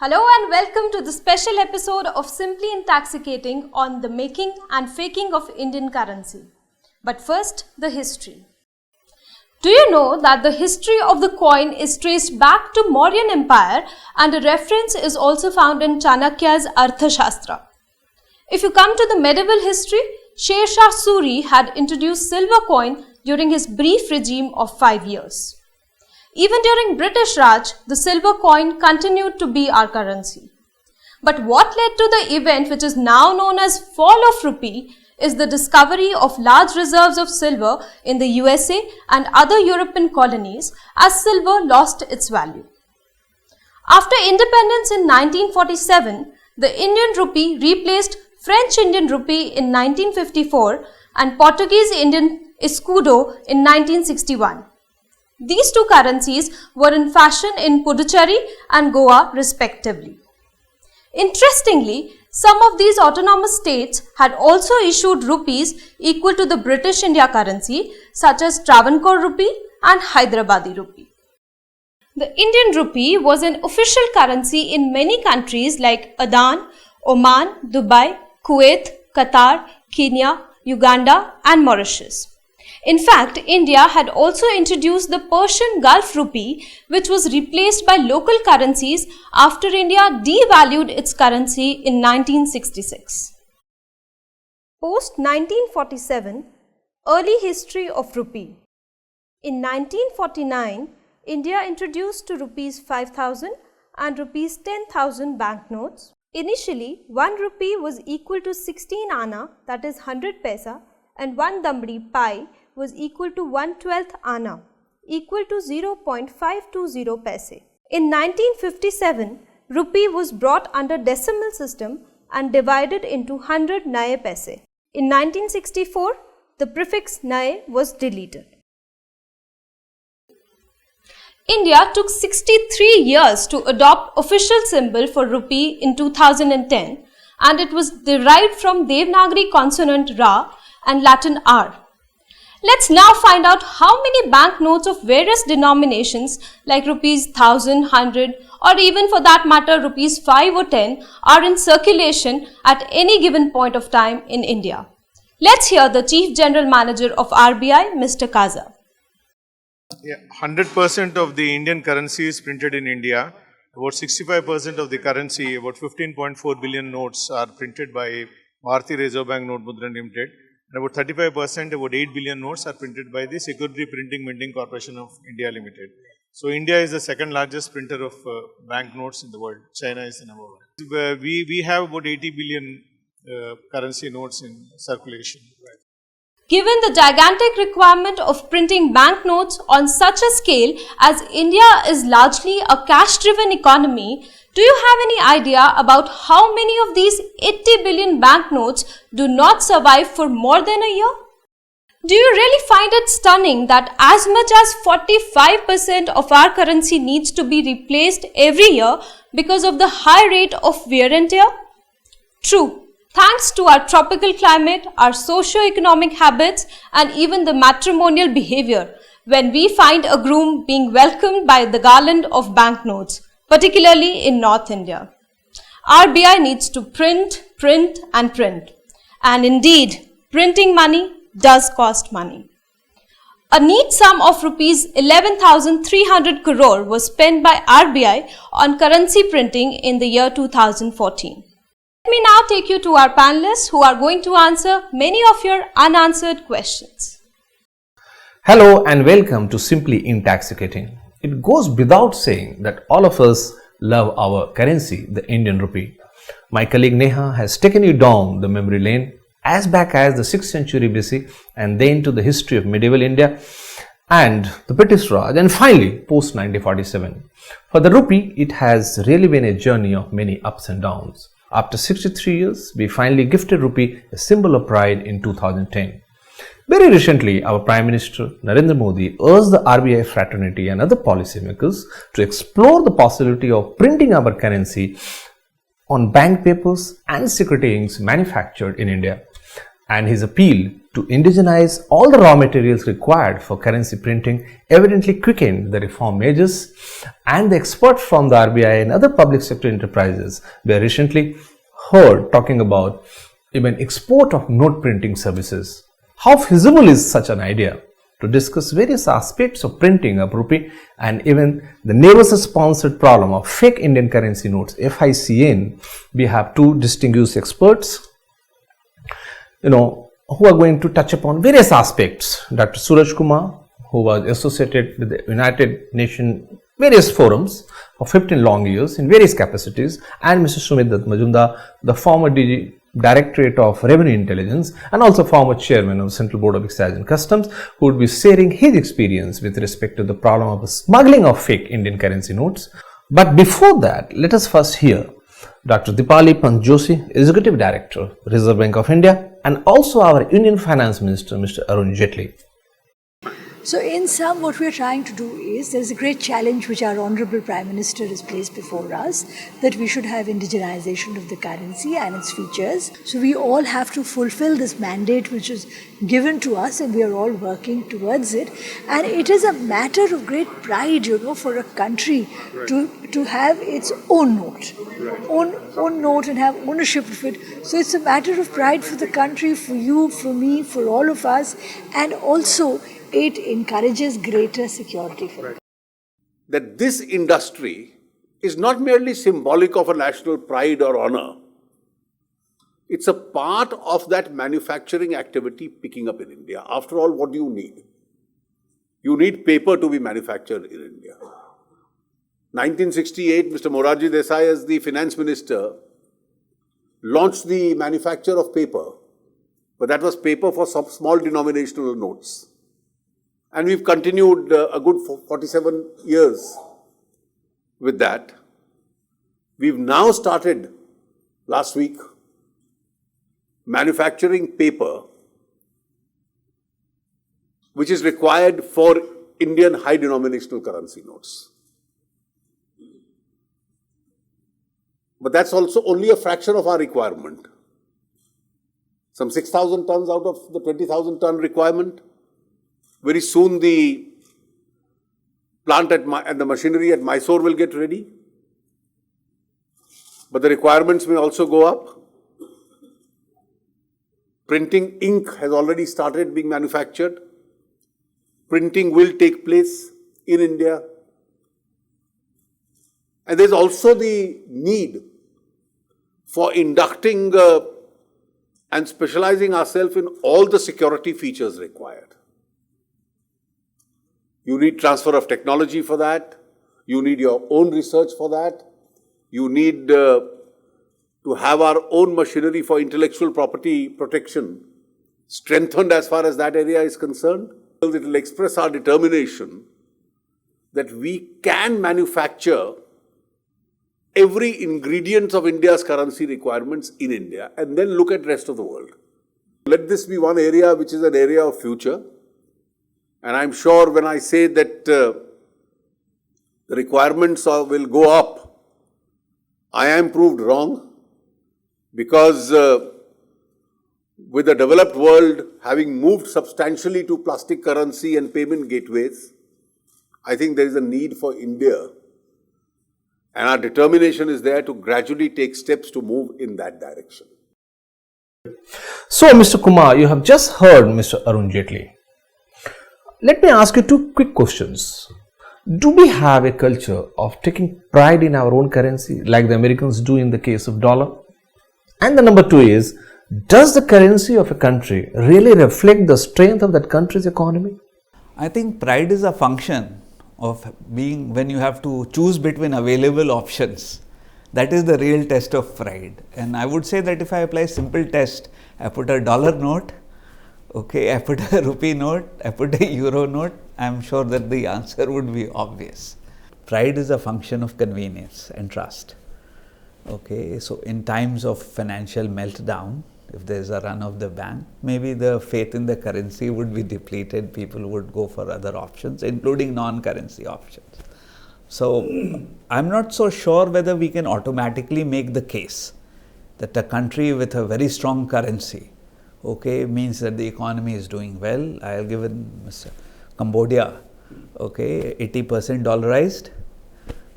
Hello and welcome to the special episode of Simply inTAXicating on the making and faking of Indian currency. But first, the history. Do you know that the history of the coin is traced back to Mauryan Empire and a reference is also found in Chanakya's Arthashastra? If you come to the medieval history, Sher Shah Suri had introduced silver coin during his brief regime of 5 years. Even during British Raj, the silver coin continued to be our currency. But what led to the event which is now known as fall of rupee is the discovery of large reserves of silver in the USA and other European colonies as silver lost its value. After independence in 1947, the Indian rupee replaced French Indian rupee in 1954 and Portuguese Indian escudo in 1961. These two currencies were in fashion in Puducherry and Goa respectively. Interestingly, some of these autonomous states had also issued rupees equal to the British India currency such as Travancore rupee and Hyderabadi rupee. The Indian rupee was an official currency in many countries like Aden, Oman, Dubai, Kuwait, Qatar, Kenya, Uganda and Mauritius. In fact, India had also introduced the Persian Gulf rupee, which was replaced by local currencies after India devalued its currency in 1966. Post 1947, early history of rupee. In 1949, India introduced to rupees 5,000 and rupees 10,000 banknotes. Initially, 1 rupee was equal to 16 anna, that is 100 paisa, and 1 dambdi pi was equal to 1/12th anna, equal to 0.520 paise. In 1957, rupee was brought under decimal system and divided into 100 naye paise. In 1964, the prefix naye was deleted. India took 63 years to adopt official symbol for rupee in 2010 and it was derived from Devanagari consonant Ra and Latin R. Let's now find out how many banknotes of various denominations like rupees 1000, 100 or even for that matter rupees 5 or 10 are in circulation at any given point of time in India. Let's hear the Chief General Manager of RBI, Mr. Kaza. 100% of the Indian currency is printed in India. About 65% of the currency, about 15.4 billion notes are printed by Bharati Reserve Bank Note Mudran Limited. And about 35%, about 8 billion notes are printed by the Security Printing Minting Corporation of India Limited. So India is the second largest printer of bank notes in the world. China is the number one. We have about 80 billion currency notes in circulation. Given the gigantic requirement of printing banknotes on such a scale as India is largely a cash-driven economy, do you have any idea about how many of these 80 billion banknotes do not survive for more than a year? Do you really find it stunning that as much as 45% of our currency needs to be replaced every year because of the high rate of wear and tear? True. Thanks to our tropical climate, our socio-economic habits and even the matrimonial behavior, when we find a groom being welcomed by the garland of banknotes, particularly in North India. RBI needs to print, print and print. And indeed, printing money does cost money. A neat sum of rupees 11,300 crore was spent by RBI on currency printing in the year 2014. Let me now take you to our panelists who are going to answer many of your unanswered questions. Hello and welcome to Simply inTAXicating. It goes without saying that all of us love our currency, the Indian rupee. My colleague Neha has taken you down the memory lane as back as the 6th century BC and then to the history of medieval India and the British Raj and finally post 1947. For the rupee, it has really been a journey of many ups and downs. After 63 years, we finally gifted rupee a symbol of pride in 2010. Very recently, our Prime Minister Narendra Modi urged the RBI fraternity and other policymakers to explore the possibility of printing our currency on bank papers and securities manufactured in India. and his appeal to indigenize all the raw materials required for currency printing evidently quickened the reform measures, and the experts from the RBI and other public sector enterprises were recently heard talking about even export of note printing services. How feasible is such an idea? To discuss various aspects of printing of rupee and even the neighbors-sponsored problem of fake Indian currency notes, FICN, we have two distinguished experts, who are going to touch upon various aspects. Dr. Suraj Kumar, who was associated with the United Nations various forums for 15 long years in various capacities, and Mr. Sumit Dutt Majumdar, the former DG Directorate of Revenue Intelligence and also former chairman of Central Board of Excise and Customs, who would be sharing his experience with respect to the problem of the smuggling of fake Indian currency notes. But before that, let us first hear Dr. Dipali Pant Joshi, Executive Director, Reserve Bank of India, and also our Union Finance Minister, Mr. Arun Jaitley. So in sum, what we are trying to do is, there is a great challenge which our Honourable Prime Minister has placed before us, that we should have indigenization of the currency and its features. So we all have to fulfill this mandate which is given to us, and we are all working towards it. And it is a matter of great pride, for a country to have its own note, own note, and have ownership of it. So it's a matter of pride for the country, for you, for me, for all of us, and also it encourages greater security for it. That this industry is not merely symbolic of a national pride or honor. It's a part of that manufacturing activity picking up in India. After all, what do you need? You need paper to be manufactured in India. 1968, Mr. Morarji Desai, as the finance minister, launched the manufacture of paper, but that was paper for some small denominational notes. And we've continued a good 47 years with that. We've now started, last week, manufacturing paper which is required for Indian high denominational currency notes. But that's also only a fraction of our requirement. Some 6,000 tons out of the 20,000 ton requirement. Very soon the plant and the machinery at Mysore will get ready. But the requirements may also go up. Printing ink has already started being manufactured. Printing will take place in India. And there's also the need for inducting and specializing ourselves in all the security features required. You need transfer of technology for that. You need your own research for that. You need to have our own machinery for intellectual property protection strengthened as far as that area is concerned. It will express our determination that we can manufacture every ingredient of India's currency requirements in India and then look at the rest of the world. Let this be one area which is an area of future. And I'm sure when I say that the requirements will go up, I am proved wrong, because with the developed world having moved substantially to plastic currency and payment gateways, I think there is a need for India. And our determination is there to gradually take steps to move in that direction. So, Mr. Kumar, you have just heard Mr. Arun Jaitley. Let me ask you two quick questions. Do we have a culture of taking pride in our own currency like the Americans do in the case of dollar? And the number two is, does the currency of a country really reflect the strength of that country's economy? I think pride is a function of being, when you have to choose between available options, that is the real test of pride. And I would say that if I apply a simple test, I put a dollar note, okay, I put a rupee note, I put a euro note, I am sure that the answer would be obvious. Pride is a function of convenience and trust. Okay, so in times of financial meltdown, if there is a run of the bank, maybe the faith in the currency would be depleted, people would go for other options, including non-currency options. So I'm not so sure whether we can automatically make the case that a country with a very strong currency, okay, means that the economy is doing well. I'll give in Cambodia, okay, 80% dollarized,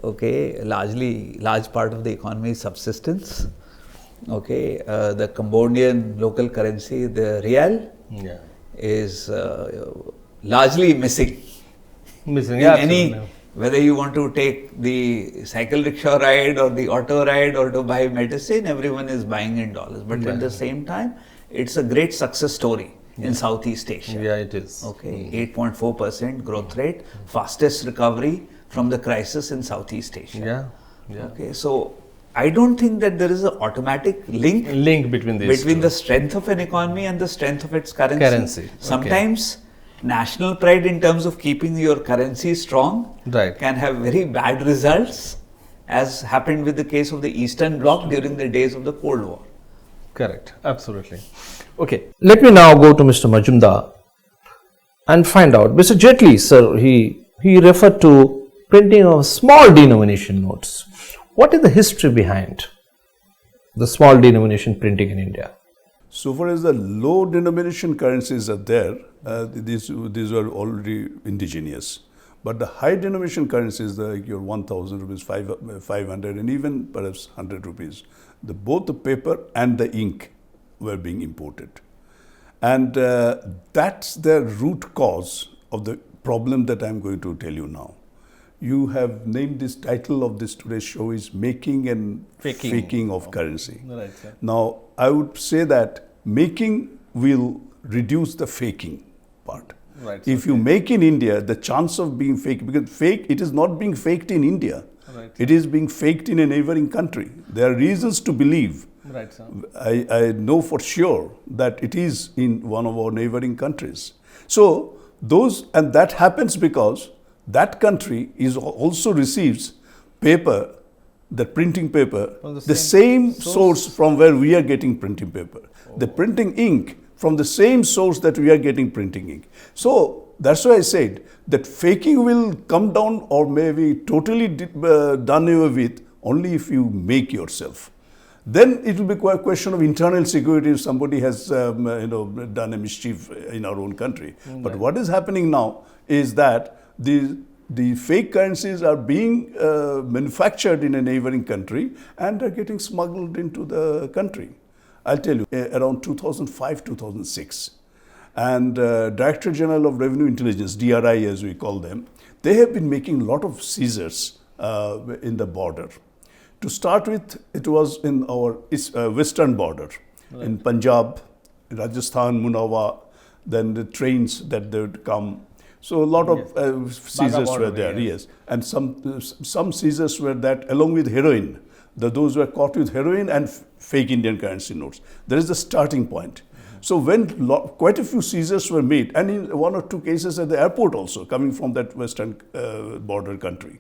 okay, large part of the economy is subsistence, okay, the Cambodian local currency, the rial, is largely missing. Missing, In whether you want to take the cycle rickshaw ride or the auto ride or to buy medicine, everyone is buying in dollars. But at the same time, it's a great success story in Southeast Asia. Yeah, it is. Okay, 8.4% growth rate, fastest recovery from the crisis in Southeast Asia. Okay, so I don't think that there is an automatic link between these the strength of an economy and the strength of its currency. Sometimes national pride in terms of keeping your currency strong can have very bad results, as happened with the case of the Eastern Bloc during the days of the Cold War. Correct, absolutely. Okay, let me now go to Mr. Majumdar and find out. Mr. Jaitley, sir, he referred to printing of small denomination notes. What is the history behind the small denomination printing in India? So far as the low denomination currencies are there, these are already indigenous. But the high denomination currencies, like your 1,000 rupees, 500 and even perhaps 100 rupees, both the paper and the ink were being imported. And that's the root cause of the problem that I'm going to tell you now. You have named this title of this today's show is Making and Faking of Currency. Right, sir. Now, I would say that making will reduce the faking part. Right, if you make in India, the chance of being fake, because it is not being faked in India. Right. It is being faked in a neighboring country. There are reasons to believe. Right, sir. I know for sure that it is in one of our neighboring countries. So and that happens because that country also receives paper, the printing paper, the same source from where we are getting printing paper. The printing ink from the same source that we are getting printing ink. So that's why I said that faking will come down or maybe totally done away with only if you make yourself. Then it will be quite a question of internal security if somebody has done a mischief in our own country. But what is happening now is that the fake currencies are being manufactured in a neighboring country and are getting smuggled into the country. I'll tell you, around 2005, 2006, and Director General of Revenue Intelligence, DRI as we call them, they have been making a lot of seizures in the border. To start with, it was in our western border, in Punjab, Rajasthan, Munawar, then the trains that they would come. So a lot of seizures were there, yes. And some seizures were that along with heroin, those were caught with heroin and fake Indian currency notes. There is the starting point. So when quite a few seizures were made, and in one or two cases at the airport also, coming from that western border country.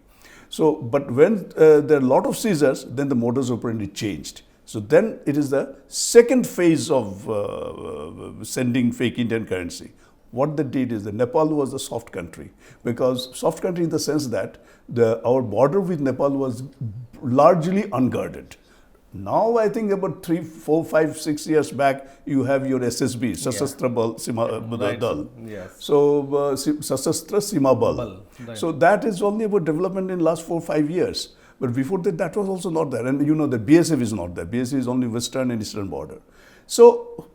So, but when there are a lot of seizures, then the modus operandi changed. So then it is the second phase of sending fake Indian currency. What they did is that Nepal was the soft country, because soft country in the sense that our border with Nepal was largely unguarded. Now I think about 3, 4, 5, 6 years back, you have your SSB, Sasastra Dal. Yes. So Sasastra Sima Bal. So that is only about development in last 4, 5 years. But before that was also not there. And you know that BSF is not there. BSF is only western and eastern border. So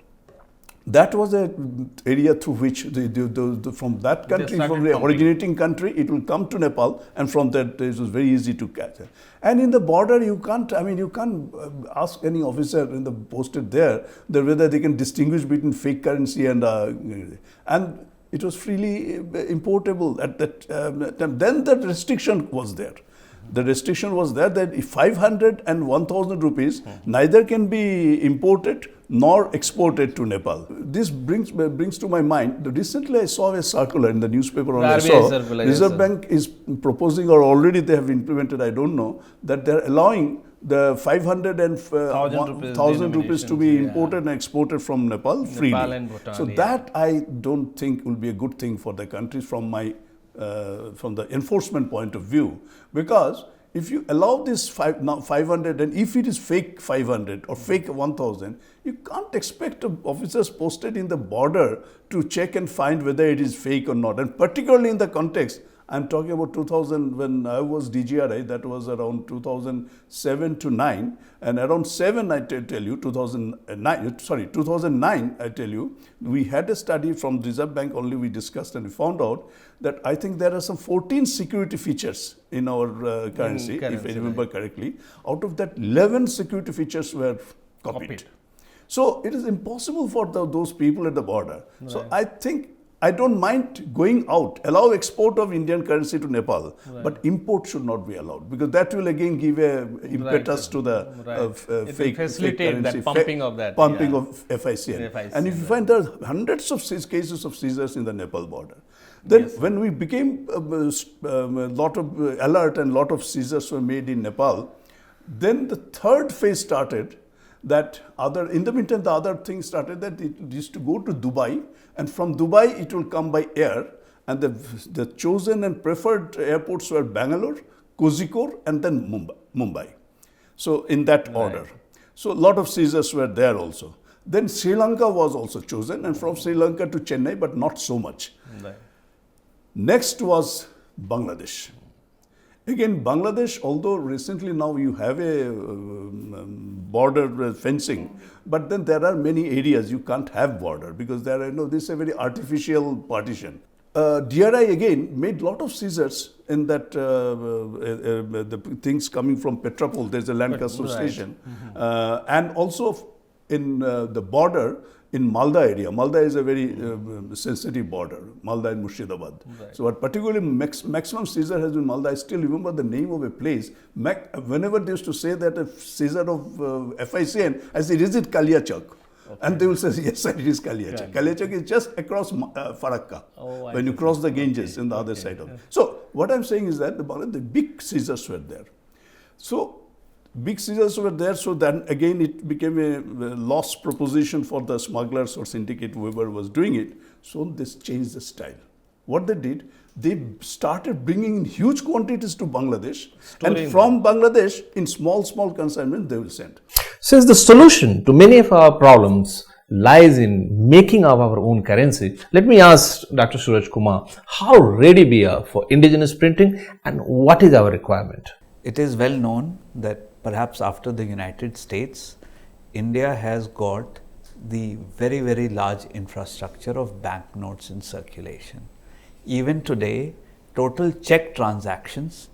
that was an area through which from that country, from the originating country, it will come to Nepal, and from that it was very easy to catch it. And in the border, you can't ask any officer posted there whether they can distinguish between fake currency and it was freely importable at that time. Then the restriction was there. The restriction was there that if 500 and 1,000 rupees neither can be imported nor exported to Nepal. This brings to my mind, recently I saw a circular in the newspaper on Reserve Bank is proposing, or already they have implemented, I don't know, that they're allowing the 500 and 1,000 rupees to be imported and exported from Nepal freely. And Bhutan, so that I don't think will be a good thing for the country from the enforcement point of view, because if you allow this 500, and if it is fake 500 or fake 1000, you can't expect officers posted in the border to check and find whether it is fake or not. And particularly in the context, I'm talking about 2000, when I was DGRI, that was around 2007 to 9. And around 7, I tell you, 2009, I tell you, we had a study from Reserve Bank only we discussed, and we found out that I think there are some 14 security features in our currency, if I remember correctly. Out of that, 11 security features were copied. So it is impossible for those people at the border. Right. So I think I don't mind going out, allow export of Indian currency to Nepal, but import should not be allowed, because that will again give a impetus to the fake facilitate currency, that pumping of that. Pumping of FICN. And if you find there are hundreds of cases of seizures in the Nepal border, then when we became a lot of alert and lot of seizures were made in Nepal, then the third phase started. That in the meantime, the other thing started that it used to go to Dubai, and from Dubai it will come by air, and the chosen and preferred airports were Bangalore, Kozhikode, and then Mumbai. So in that order. So a lot of seizures were there also. Then Sri Lanka was also chosen, and from Sri Lanka to Chennai, but not so much. Next was Bangladesh. Again, Bangladesh, although recently now you have a border fencing, but then there are many areas you can't have border, because there are, this is a very artificial partition. DRI again made lot of seizures in that the things coming from Petrapol. There's a land customs station, and also in the border in Malda area. Malda is a very sensitive border, Malda and Murshidabad. So what particularly maximum seizure has been Malda. I still remember the name of a place. Whenever they used to say that a seizure of FICN, I said, is it Kaliachak? And they will say, yes, sir, it is Kaliachak. Kaliachak is just across Farakka, when you cross the Ganges in the other side of it. So what I'm saying is that the big seizures were there. So big seizures were there, so then again it became a loss proposition for the smugglers or syndicate, whoever was doing it. So this changed the style. What they did, they started bringing in huge quantities to Bangladesh, and from Bangladesh, in small consignment, they will send. Since the solution to many of our problems lies in making of our own currency, let me ask Dr. Suraj Kumar, how ready we are for indigenous printing and what is our requirement? It is well known that perhaps after the United States, India has got the very, very large infrastructure of banknotes in circulation. Even today, total check transactions,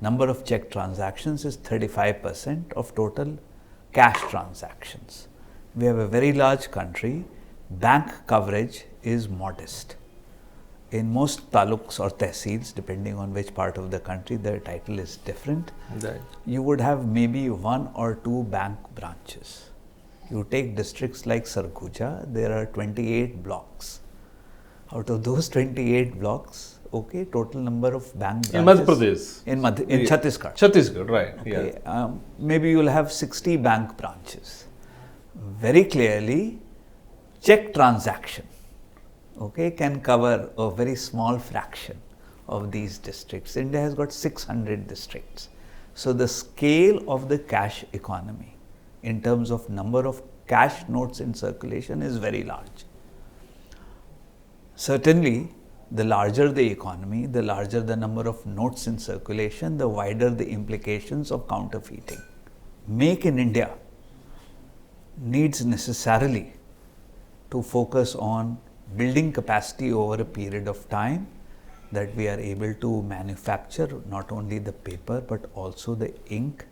number of check transactions is 35% of total cash transactions. We have a very large country, bank coverage is modest. In most taluks or tehsils, depending on which part of the country, the title is different. You would have maybe 1 or 2 bank branches. You take districts like Sarguja, there are 28 blocks. Out of those 28 blocks, total number of bank branches. In Madhya Pradesh. In Chhattisgarh. Chhattisgarh, right. Maybe you will have 60 bank branches. Very clearly, check transaction can cover a very small fraction of these districts. India has got 600 districts. So the scale of the cash economy in terms of number of cash notes in circulation is very large. Certainly, the larger the economy, the larger the number of notes in circulation, the wider the implications of counterfeiting. Make in India needs necessarily to focus on building capacity over a period of time, that we are able to manufacture not only the paper but also the ink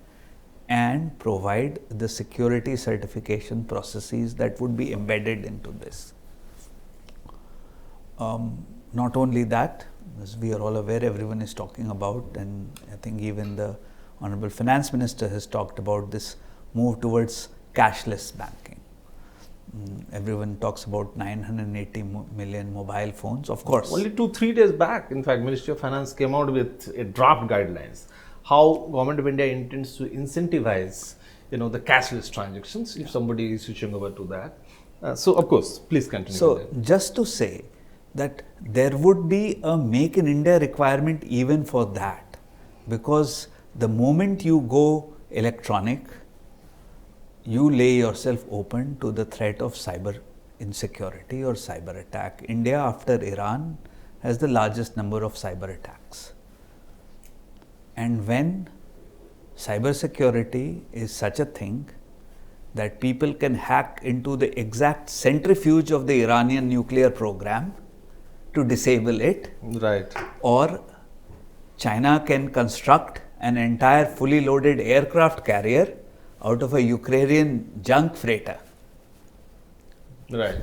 and provide the security certification processes that would be embedded into this. Not only that, as we are all aware, everyone is talking about, and I think even the Honorable Finance Minister has talked about this move towards cashless banking. Everyone talks about 980 million mobile phones, of course. Only 2-3 days back, in fact, Ministry of Finance came out with a draft guidelines how Government of India intends to incentivize, the cashless transactions if somebody is switching over to that. So, of course, please continue. So, just to say that there would be a Make in India requirement even for that, because the moment you go electronic, you lay yourself open to the threat of cyber insecurity or cyber attack. India, after Iran, has the largest number of cyber attacks. And when cyber security is such a thing that people can hack into the exact centrifuge of the Iranian nuclear program to disable it, Right. or China can construct an entire fully loaded aircraft carrier out of a Ukrainian junk freighter. Right.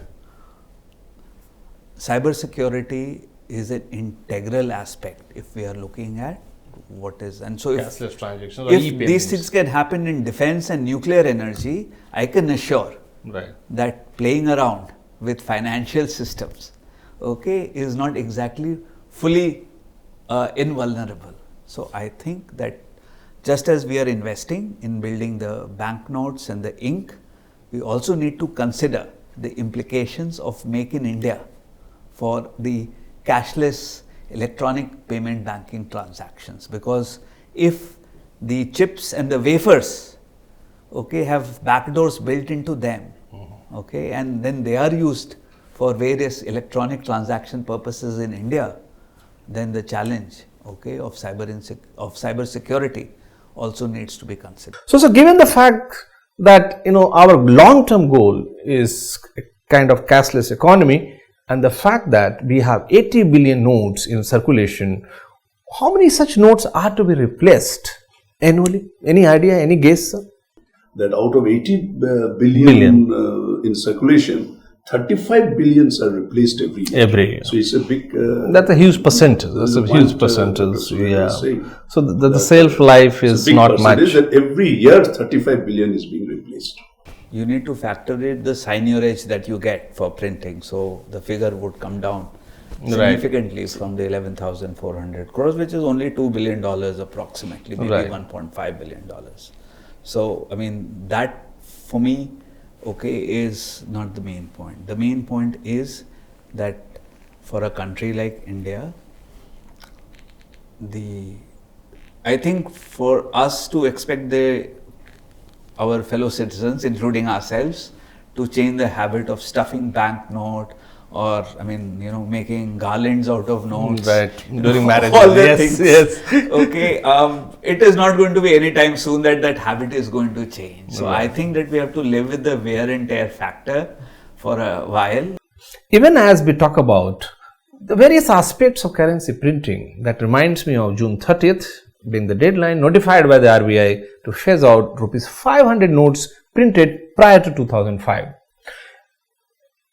Cybersecurity is an integral aspect if we are looking at what is, and so Cashless transactions or if e-payments. these things can happen in defense and nuclear energy, I can assure Right. that playing around with financial systems, okay, is not exactly fully invulnerable. So I think that just as we are investing in building the banknotes and the ink, we also need to consider the implications of Make in India for the cashless electronic payment banking transactions, because if the chips and the wafers, okay, have backdoors built into them, okay, and then they are used for various electronic transaction purposes in India, then the challenge, okay, of cyber security also needs to be considered. So given the fact that our long-term goal is a kind of cashless economy, and the fact that we have 80 billion notes in circulation, how many such notes are to be replaced annually? Any idea? Any guess, sir? That out of 80 billion in circulation, 35 billions are replaced every year. Every year. So it's a big. That's a huge percentage. That's a huge percentage. Yeah. Saying. So the shelf life is not much. That every year 35 billion is being replaced. You need to factor in the seigniorage that you get for printing, so the figure would come down significantly from the 11,400 crores, which is only $2 billion approximately, maybe $1.5 billion. So, I mean, that for me, okay, is not the main point. The main point is that for a country like India, I think for us to expect our fellow citizens, including ourselves, to change the habit of stuffing banknote or, making garlands out of notes. Right, during marriage. All the Yes, things. yes. Okay, it is not going to be any time soon that habit is going to change. So I think that we have to live with the wear and tear factor for a while. Even as we talk about the various aspects of currency printing, that reminds me of June 30th being the deadline notified by the RBI to phase out rupees 500 notes printed prior to 2005.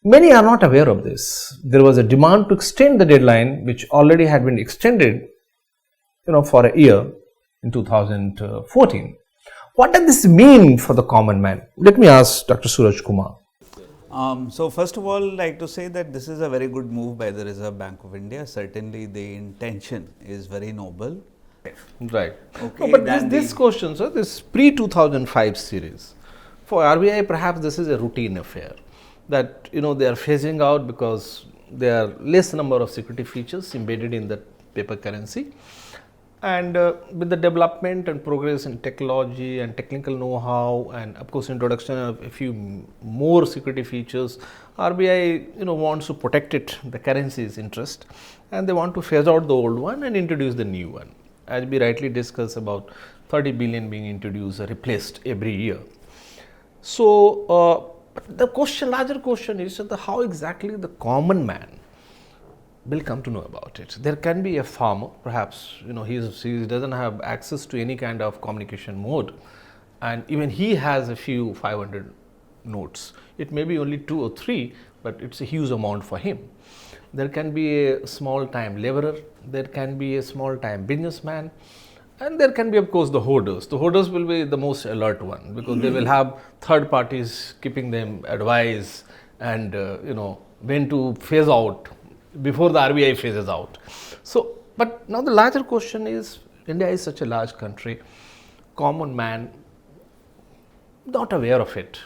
Many are not aware of this. There was a demand to extend the deadline, which already had been extended, for a year in 2014. What does this mean for the common man? Let me ask Dr. Suraj Kumar. So first of all, I'd like to say that this is a very good move by the Reserve Bank of India. Certainly the intention is very noble. Right. Okay, No, but this question, sir, this pre-2005 series, for RBI perhaps this is a routine affair, that they are phasing out because there are less number of security features embedded in the paper currency, and with the development and progress in technology and technical know-how, and of course introduction of a few more security features, RBI wants to protect the currency's interest, and they want to phase out the old one and introduce the new one. As we rightly discussed, about 30 billion being introduced or replaced every year. So the larger question is how exactly the common man will come to know about it. There can be a farmer, perhaps he doesn't have access to any kind of communication mode, and even he has a few 500 notes. It may be only 2 or 3, but it's a huge amount for him. There can be a small time laborer, there can be a small time businessman, and there can be of course the hoarders. The hoarders will be the most alert one, because they will have third parties keeping them advice and when to phase out before the RBI phases out. So, but now the larger question is, India is such a large country, common man not aware of it.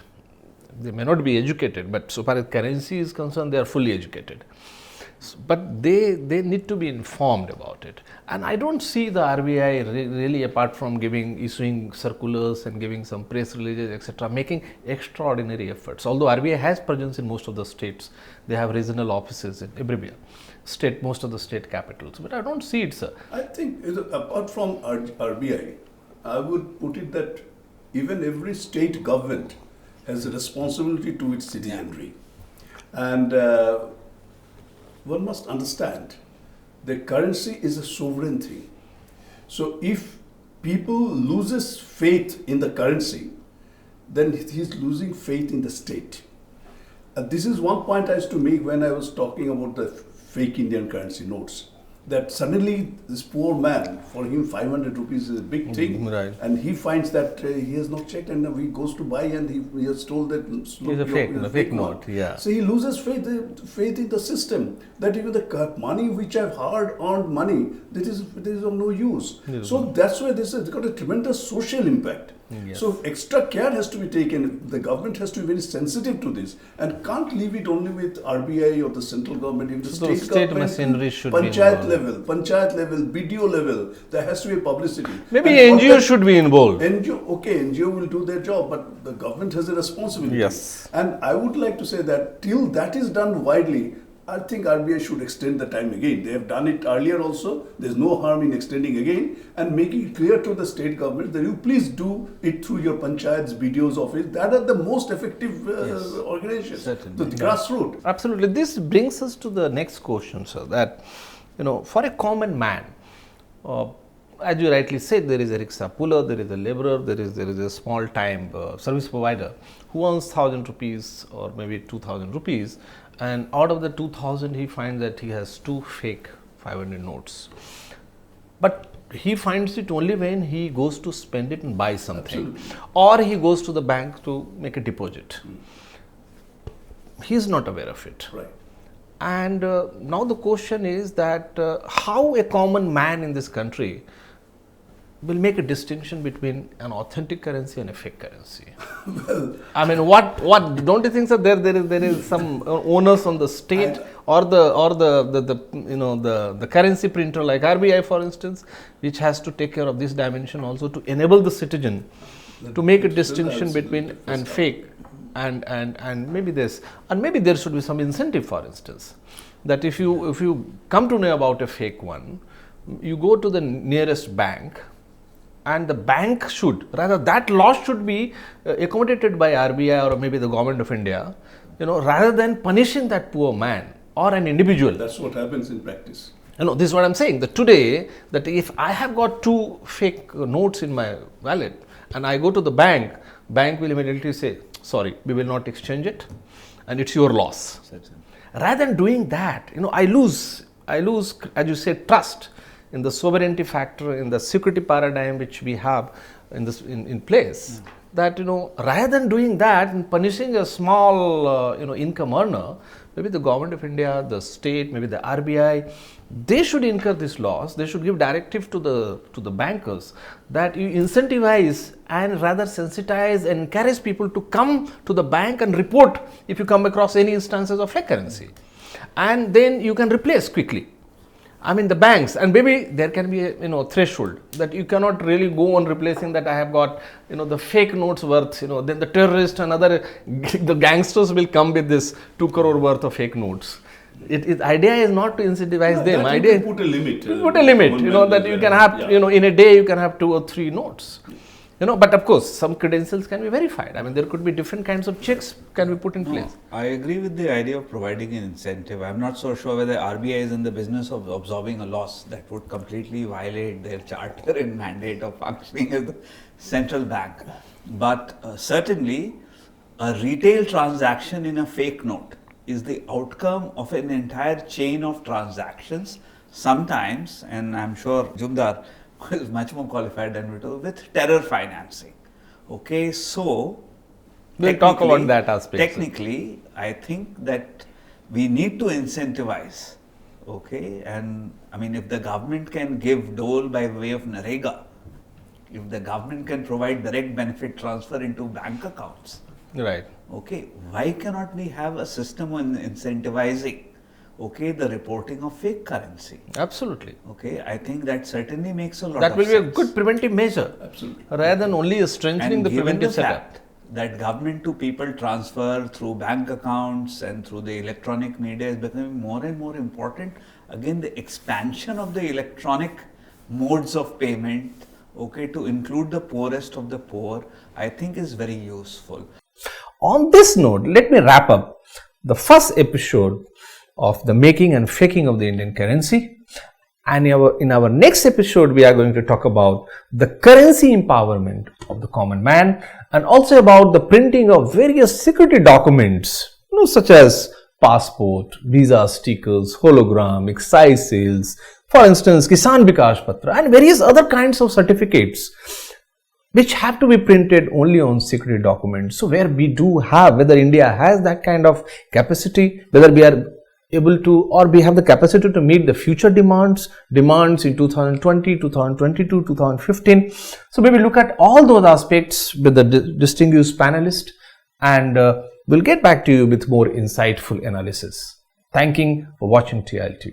They may not be educated, but so far as currency is concerned, they are fully educated. But they need to be informed about it. And I don't see the RBI really, apart from issuing circulars and giving some press releases, etc., making extraordinary efforts. Although RBI has presence in most of the states, they have regional offices in everywhere, most of the state capitals. But I don't see it, sir. I think apart from RBI, I would put it that even every state government has a responsibility to its citizenry. And one must understand the currency is a sovereign thing. So if people loses faith in the currency, then he's losing faith in the state. This is one point I used to make when I was talking about the fake Indian currency notes. That suddenly this poor man, for him 500 rupees is a big thing, right. And he finds that he has not checked, and he goes to buy, and he has told that it's a fake note. Yeah. So he loses faith in the system, that even the money which I've hard-earned money, that is of no use. Yes. So that's why this has got a tremendous social impact. Yes. So extra care has to be taken. The government has to be very sensitive to this and can't leave it only with RBI or the central government. If the state machinery should be panchayat level, BDO level, there has to be publicity. Maybe and NGO should be involved. NGO will do their job, but the government has a responsibility. Yes. And I would like to say that till that is done widely, I think RBI should extend the time again. They have done it earlier also. There's no harm in extending again and making it clear to the state government that you please do it through your panchayats, BDO's office. That are the most effective organizations. Certainly. The grassroots. Absolutely. This brings us to the next question, sir, that, for a common man, as you rightly said, there is a rickshaw puller, there is a laborer, there is a small time service provider who earns 1,000 rupees or maybe 2,000 rupees, and out of the 2,000 he finds that he has 2 fake 500 notes. But he finds it only when he goes to spend it and buy something. Absolutely. Or he goes to the bank to make a deposit. He is not aware of it. Right. And now the question is that how a common man in this country will make a distinction between an authentic currency and a fake currency. Well, I mean, what don't you think, sir? There is some onus on the state or the currency printer like RBI, for instance, which has to take care of this dimension also to enable the citizen to make a distinction between and fake and maybe this, and maybe there should be some incentive, for instance, that if you come to know about a fake one, you go to the nearest bank. And the bank that loss should be accommodated by RBI or maybe the government of India, rather than punishing that poor man or an individual. That's what happens in practice. This is what I'm saying, that today, that if I have got 2 fake notes in my wallet and I go to the bank will immediately say, sorry, we will not exchange it and it's your loss. Rather than doing that, I lose, as you said, trust in the sovereignty factor, in the security paradigm which we have in place, that rather than doing that and punishing a small income earner, maybe the government of India, the state, maybe the RBI, they should incur this loss. They should give directive to the bankers that you incentivize and rather sensitize and encourage people to come to the bank and report if you come across any instances of fake currency, and then you can replace quickly. I mean, the banks, and maybe there can be a threshold that you cannot really go on replacing that I have got the fake notes worth, then the terrorists and the gangsters will come with this 2 crore worth of fake notes. The idea is not to incentivize them. Idea put a limit. Put a limit, that you can have, in a day you can have 2 or 3 notes. But of course, some credentials can be verified. I mean, there could be different kinds of checks can be put in place. I agree with the idea of providing an incentive. I'm not so sure whether RBI is in the business of absorbing a loss that would completely violate their charter and mandate of functioning as the central bank. But certainly, a retail transaction in a fake note is the outcome of an entire chain of transactions. Sometimes, and I'm sure Jumdar is much more qualified than we do, with terror financing. Okay, so we'll talk about that aspect. Technically, I think that we need to incentivize. Okay, and I mean, if the government can give dole by way of Narega, if the government can provide direct benefit transfer into bank accounts, right? Okay, why cannot we have a system on incentivizing? okay, the reporting of fake currency. Absolutely. Okay, I think that certainly makes a lot That of will be a sense. good preventive measure. Absolutely. Rather than only strengthening And the given preventive the setup. fact that government to people transfer through bank accounts and through the electronic media is becoming more and more important, again the expansion of the electronic modes of payment, okay, to include the poorest of the poor, I think is very useful. On this note, let me wrap up the first episode of the making and faking of the Indian currency. And in our next episode, we are going to talk about the currency empowerment of the common man and also about the printing of various security documents, such as passport, visa stickers, hologram, excise sales, for instance, Kisan Bikash Patra and various other kinds of certificates which have to be printed only on security documents. So where we do have, whether India has that kind of capacity, whether we are able to, or we have the capacity to meet the future demands in 2020, 2022, 2015. So we will look at all those aspects with the distinguished panelist, and we'll get back to you with more insightful analysis. Thanking for watching TIOL.